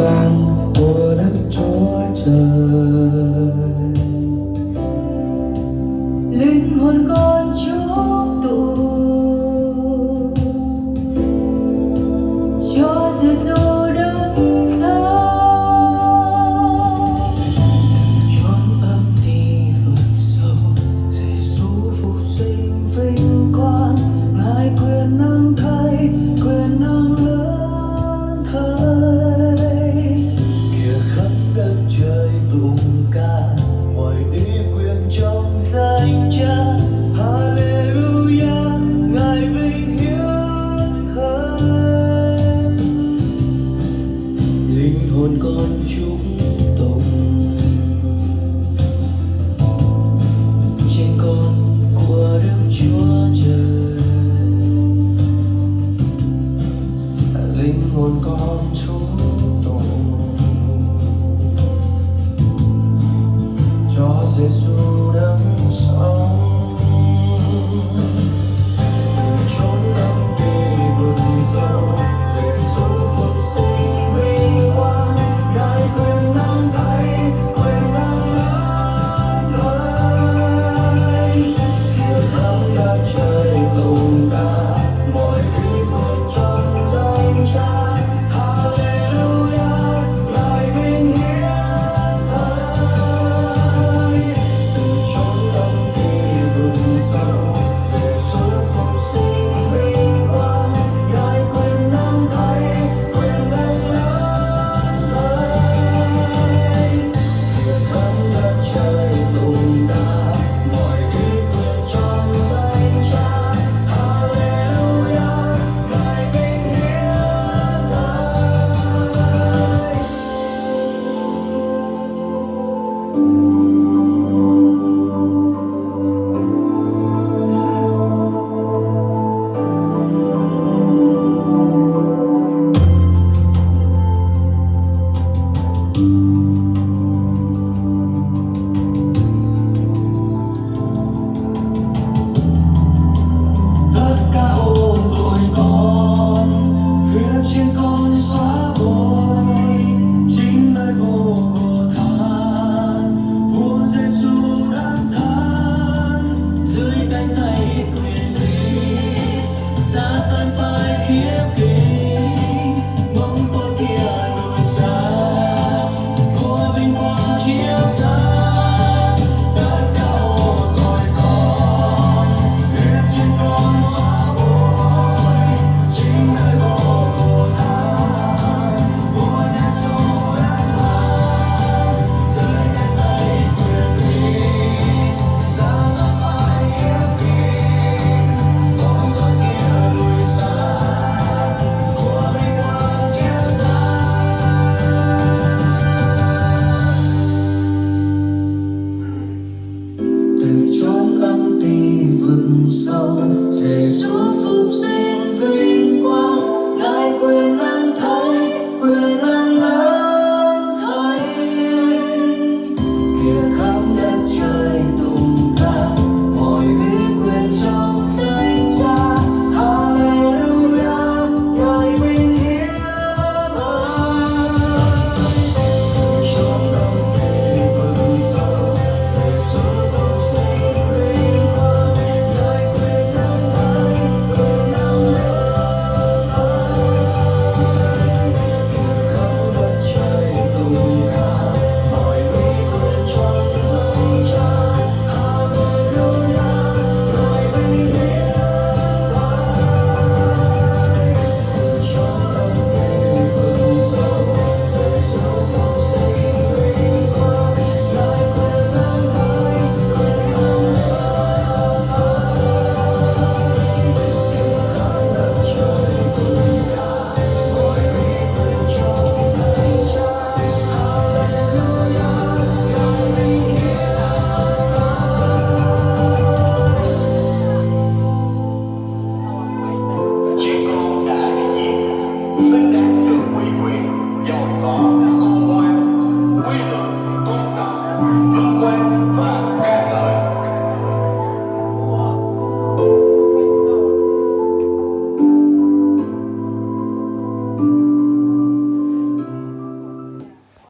can của Đức Chúa Trời. Linh hồn con chúc tụng cho Giêsu đứng sau. Chốn âm ti vực sâu, Giêsu phục sinh vinh quang, Ngài quyền năng thay, quyền năng lớn thay. Kìa khắp đất trời tụng ca, mọi ý quyền trong danh Cha. Hallelujah, Ngài vinh hiển thánh. Linh hồn con chúc tụng trên con của Đức Chúa Trời. Linh hồn con chúc tụng cho Giêsu